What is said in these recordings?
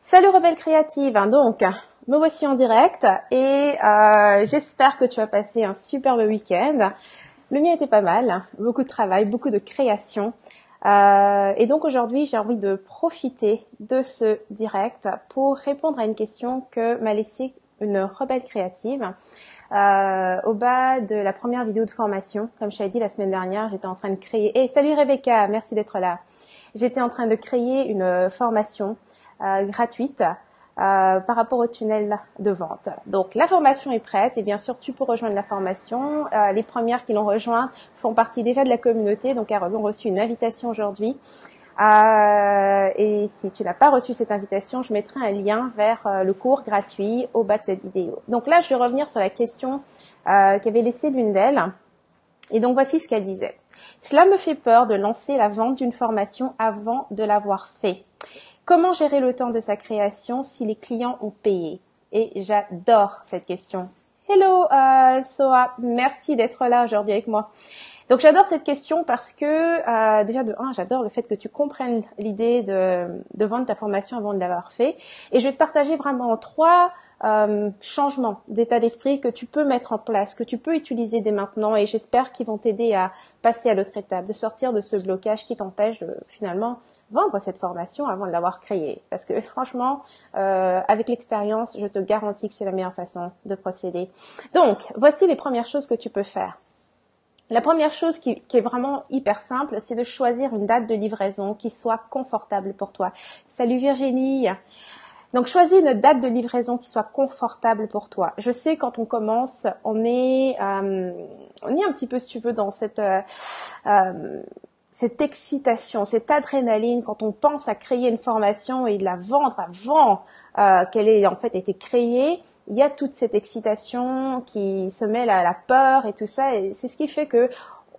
Salut Rebelle Créative, donc me voici en direct et j'espère que tu as passé un superbe week-end. Le mien était pas mal, beaucoup de travail, beaucoup de création. Et donc aujourd'hui, j'ai envie de profiter de ce direct pour répondre à une question que m'a laissée une Rebelle Créative. Au bas de la première vidéo de formation, comme je t'avais dit la semaine dernière, j'étais en train de créer... Hey, salut Rebecca, merci d'être là. J'étais en train de créer une formation gratuite par rapport au tunnel de vente. Donc la formation est prête et bien sûr tu peux rejoindre la formation. Les premières qui l'ont rejointe font partie déjà de la communauté, donc elles ont reçu une invitation aujourd'hui. Et si tu n'as pas reçu cette invitation, je mettrai un lien vers le cours gratuit au bas de cette vidéo. Donc là, je vais revenir sur la question qu'avait laissée l'une d'elles. Et donc voici ce qu'elle disait. Cela me fait peur de lancer la vente d'une formation avant de l'avoir fait. Comment gérer le temps de sa création si les clients ont payé? Et j'adore cette question. Hello Soa, merci d'être là aujourd'hui avec moi. Donc j'adore cette question parce que déjà de un, j'adore le fait que tu comprennes l'idée de vendre ta formation avant de l'avoir fait. Et je vais te partager vraiment trois changements d'état d'esprit que tu peux mettre en place, que tu peux utiliser dès maintenant et j'espère qu'ils vont t'aider à passer à l'autre étape, de sortir de ce blocage qui t'empêche de finalement vendre cette formation avant de l'avoir créée. Parce que franchement, avec l'expérience, je te garantis que c'est la meilleure façon de procéder. Donc, voici les premières choses que tu peux faire. La première chose qui est vraiment hyper simple, c'est de choisir une date de livraison qui soit confortable pour toi. Salut Virginie. Donc, choisis une date de livraison qui soit confortable pour toi. Je sais, quand on commence, on est un petit peu, si tu veux, dans cette excitation, cette adrénaline quand on pense à créer une formation et de la vendre avant qu'elle ait en fait été créée. Il y a toute cette excitation qui se mêle à la peur et tout ça. Et c'est ce qui fait que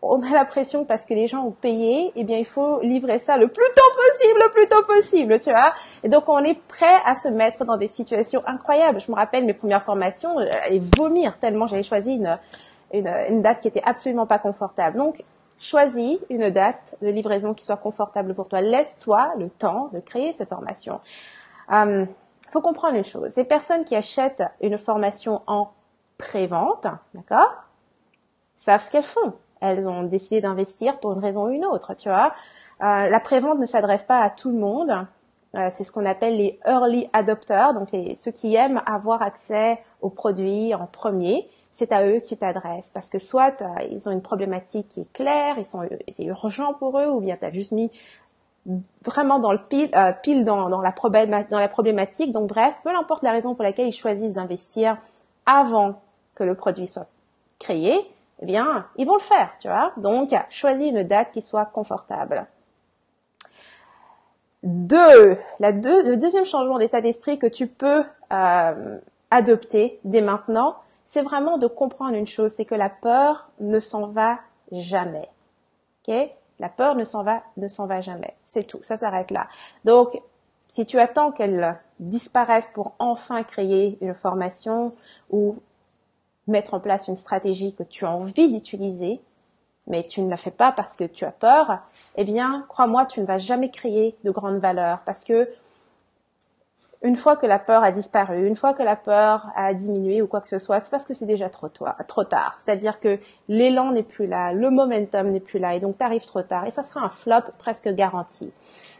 on a l'impression que parce que les gens ont payé, eh bien, il faut livrer ça le plus tôt possible, tu vois. Et donc, on est prêt à se mettre dans des situations incroyables. Je me rappelle mes premières formations, j'allais vomir tellement j'avais choisi une date qui était absolument pas confortable. Donc, choisis une date de livraison qui soit confortable pour toi. Laisse-toi le temps de créer cette formation. Faut comprendre une chose. Les personnes qui achètent une formation en pré-vente, d'accord, savent ce qu'elles font. Elles ont décidé d'investir pour une raison ou une autre, tu vois. La pré-vente ne s'adresse pas à tout le monde. C'est ce qu'on appelle les early adopters, donc ceux qui aiment avoir accès aux produits en premier. C'est à eux que tu t'adresses parce que soit ils ont une problématique qui est claire, c'est urgent pour eux, ou bien tu as juste mis vraiment dans le pile dans la problématique. Donc bref, peu importe la raison pour laquelle ils choisissent d'investir avant que le produit soit créé, eh bien, ils vont le faire, tu vois. Donc, choisis une date qui soit confortable. Le deuxième changement d'état d'esprit que tu peux adopter dès maintenant, c'est vraiment de comprendre une chose, c'est que la peur ne s'en va jamais. Ok? La peur ne s'en va jamais. C'est tout. Ça s'arrête là. Donc, si tu attends qu'elle disparaisse pour enfin créer une formation ou mettre en place une stratégie que tu as envie d'utiliser, mais tu ne la fais pas parce que tu as peur, eh bien, crois-moi, tu ne vas jamais créer de grande valeur parce que une fois que la peur a disparu, une fois que la peur a diminué ou quoi que ce soit, c'est parce que c'est déjà trop tard. C'est-à-dire que l'élan n'est plus là, le momentum n'est plus là et donc tu arrives trop tard et ça sera un flop presque garanti.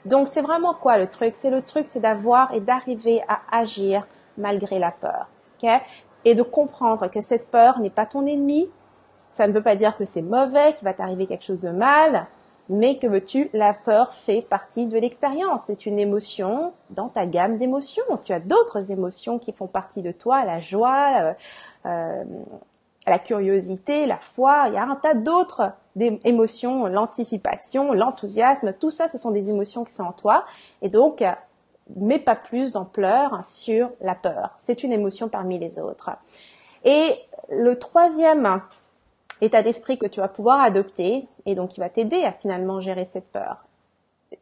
Donc c'est vraiment quoi le truc? C'est d'avoir et d'arriver à agir malgré la peur. Okay? Et de comprendre que cette peur n'est pas ton ennemi. Ça ne veut pas dire que c'est mauvais, qu'il va t'arriver quelque chose de mal. Mais que veux-tu, la peur fait partie de l'expérience. C'est une émotion dans ta gamme d'émotions. Tu as d'autres émotions qui font partie de toi, la joie, la curiosité, la foi. Il y a un tas d'autres émotions, l'anticipation, l'enthousiasme. Tout ça, ce sont des émotions qui sont en toi. Et donc, mets pas plus d'ampleur sur la peur. C'est une émotion parmi les autres. Et le troisième état d'esprit que tu vas pouvoir adopter et donc qui va t'aider à finalement gérer cette peur.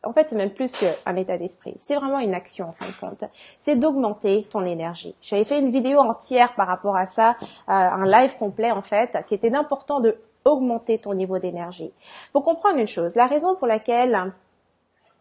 En fait, c'est même plus qu'un état d'esprit. C'est vraiment une action en fin de compte. C'est d'augmenter ton énergie. J'avais fait une vidéo entière par rapport à ça, un live complet en fait, qui était d'important de augmenter ton niveau d'énergie. Faut comprendre une chose. La raison pour laquelle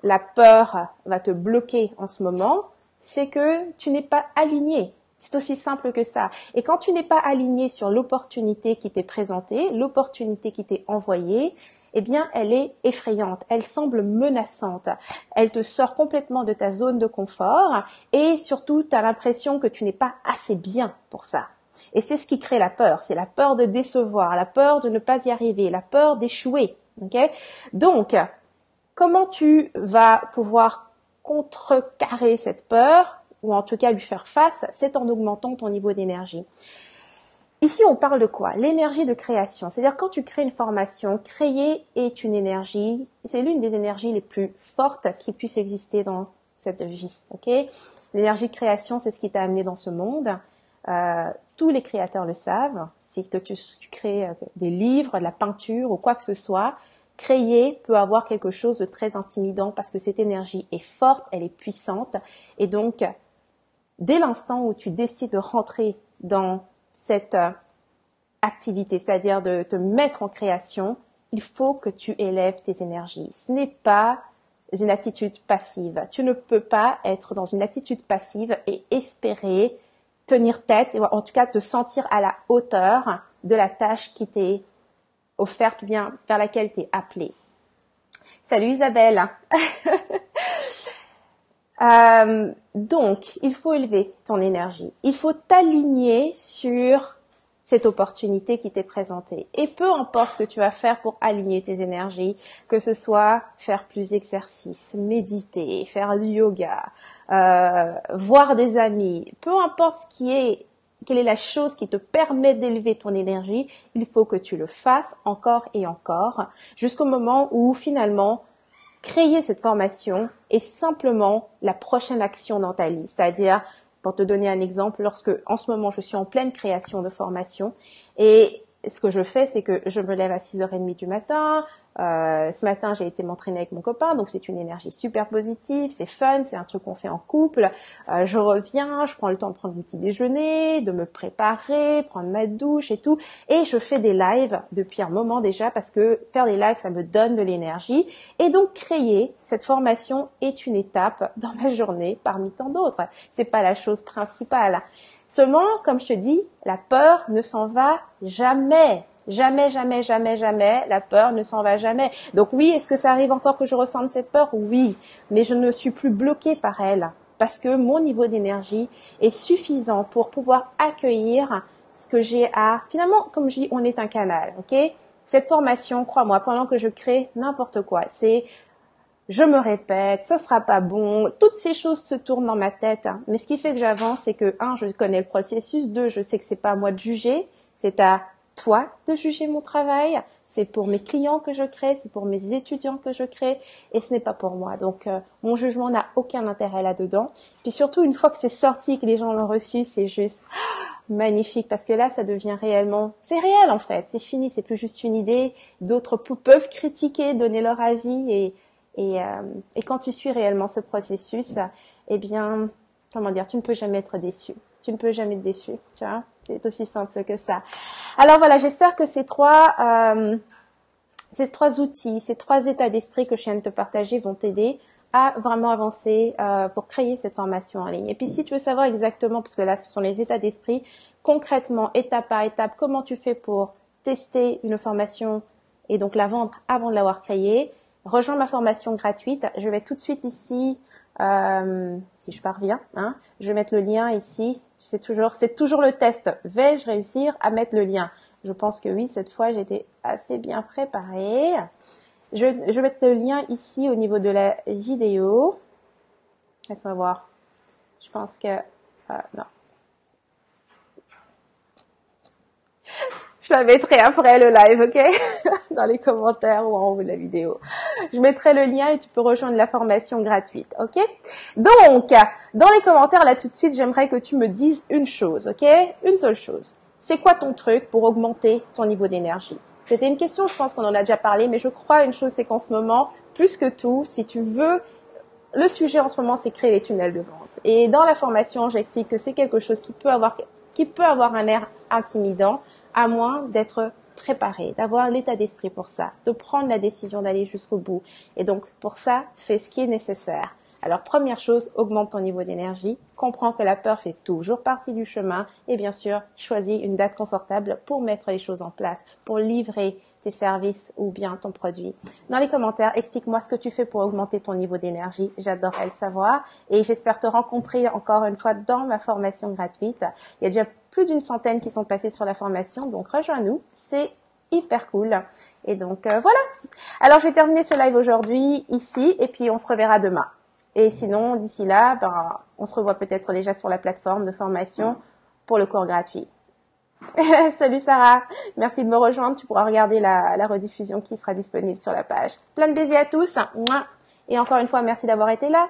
la peur va te bloquer en ce moment, c'est que tu n'es pas aligné. C'est aussi simple que ça. Et quand tu n'es pas aligné sur l'opportunité qui t'est présentée, l'opportunité qui t'est envoyée, eh bien, elle est effrayante, elle semble menaçante, elle te sort complètement de ta zone de confort et surtout, tu as l'impression que tu n'es pas assez bien pour ça. Et c'est ce qui crée la peur, c'est la peur de décevoir, la peur de ne pas y arriver, la peur d'échouer. Okay? Donc, comment tu vas pouvoir contrecarrer cette peur ou en tout cas lui faire face, c'est en augmentant ton niveau d'énergie. Ici, on parle de quoi? L'énergie de création. C'est-à-dire, quand tu crées une formation, créer est une énergie, c'est l'une des énergies les plus fortes qui puissent exister dans cette vie. Okay? L'énergie de création, c'est ce qui t'a amené dans ce monde. Tous les créateurs le savent. Si que tu crées des livres, de la peinture ou quoi que ce soit, créer peut avoir quelque chose de très intimidant parce que cette énergie est forte, elle est puissante. Et donc, dès l'instant où tu décides de rentrer dans cette activité, c'est-à-dire de te mettre en création, il faut que tu élèves tes énergies. Ce n'est pas une attitude passive. Tu ne peux pas être dans une attitude passive et espérer tenir tête, ou en tout cas te sentir à la hauteur de la tâche qui t'est offerte ou bien vers laquelle tu es appelé. Salut Isabelle. Donc, il faut élever ton énergie. Il faut t'aligner sur cette opportunité qui t'est présentée. Et peu importe ce que tu vas faire pour aligner tes énergies, que ce soit faire plus d'exercices, méditer, faire du yoga, voir des amis, peu importe quelle est la chose qui te permet d'élever ton énergie, il faut que tu le fasses encore et encore, jusqu'au moment où finalement, créer cette formation est simplement la prochaine action dans ta liste. C'est-à-dire, pour te donner un exemple, lorsque en ce moment je suis en pleine création de formation et ce que je fais, c'est que je me lève à 6h30 du matin. Ce matin, j'ai été m'entraîner avec mon copain, donc c'est une énergie super positive, c'est fun, c'est un truc qu'on fait en couple. Je reviens, je prends le temps de prendre mon petit déjeuner, de me préparer, prendre ma douche et tout. Et je fais des lives depuis un moment déjà parce que faire des lives, ça me donne de l'énergie. Et donc, créer cette formation est une étape dans ma journée parmi tant d'autres. C'est pas la chose principale. Seulement, comme je te dis, la peur ne s'en va jamais. Jamais, jamais, jamais, jamais. La peur ne s'en va jamais. Donc oui, est-ce que ça arrive encore que je ressente cette peur? Oui, mais je ne suis plus bloquée par elle parce que mon niveau d'énergie est suffisant pour pouvoir accueillir ce que j'ai à... Finalement, comme je dis, on est un canal, ok? Cette formation, crois-moi, pendant que je crée n'importe quoi, c'est... Je me répète, ça sera pas bon, toutes ces choses se tournent dans ma tête. Mais ce qui fait que j'avance, c'est que, 1, je connais le processus, 2, je sais que c'est pas à moi de juger, c'est à toi de juger mon travail, c'est pour mes clients que je crée, c'est pour mes étudiants que je crée, et ce n'est pas pour moi. Donc, mon jugement n'a aucun intérêt là-dedans. Puis surtout, une fois que c'est sorti, que les gens l'ont reçu, c'est juste magnifique, parce que là, ça devient réellement... C'est réel, en fait, c'est fini, c'est plus juste une idée. D'autres peuvent critiquer, donner leur avis, et quand tu suis réellement ce processus, eh bien, comment dire, tu ne peux jamais être déçu. Tu ne peux jamais être déçu, tu vois. C'est aussi simple que ça. Alors voilà, j'espère que ces trois outils, ces 3 états d'esprit que je viens de te partager vont t'aider à vraiment avancer pour créer cette formation en ligne. Et puis si tu veux savoir exactement, parce que là ce sont les états d'esprit, concrètement, étape par étape, comment tu fais pour tester une formation et donc la vendre avant de l'avoir créée, rejoins ma formation gratuite. Je vais tout de suite ici, si je parviens, je vais mettre le lien ici. C'est toujours le test. Vais-je réussir à mettre le lien? Je pense que oui, cette fois j'étais assez bien préparée. Je vais mettre le lien ici au niveau de la vidéo. Laisse-moi voir. Je pense que... non. Je la mettrai après le live, ok? Dans les commentaires ou en haut de la vidéo. Je mettrai le lien et tu peux rejoindre la formation gratuite, ok? Donc, dans les commentaires, là, tout de suite, j'aimerais que tu me dises une chose, ok? Une seule chose. C'est quoi ton truc pour augmenter ton niveau d'énergie? C'était une question, je pense qu'on en a déjà parlé, mais je crois une chose, c'est qu'en ce moment, plus que tout, si tu veux, le sujet en ce moment, c'est créer des tunnels de vente. Et dans la formation, j'explique que c'est quelque chose qui peut avoir un air intimidant, à moins d'être préparé, d'avoir l'état d'esprit pour ça, de prendre la décision d'aller jusqu'au bout. Et donc, pour ça, fais ce qui est nécessaire. Alors, première chose, augmente ton niveau d'énergie, comprends que la peur fait toujours partie du chemin et bien sûr, choisis une date confortable pour mettre les choses en place, pour livrer tes services ou bien ton produit. Dans les commentaires, explique-moi ce que tu fais pour augmenter ton niveau d'énergie. J'adorerais le savoir et j'espère te rencontrer encore une fois dans ma formation gratuite. Il y a déjà plus d'une centaine qui sont passés sur la formation, donc rejoins-nous, c'est hyper cool. Et donc voilà. Alors je vais terminer ce live aujourd'hui ici et puis on se reverra demain. Et sinon, d'ici là, on se revoit peut-être déjà sur la plateforme de formation pour le cours gratuit. Salut Sarah, merci de me rejoindre. Tu pourras regarder la rediffusion qui sera disponible sur la page. Plein de baisers à tous. Et encore une fois, merci d'avoir été là.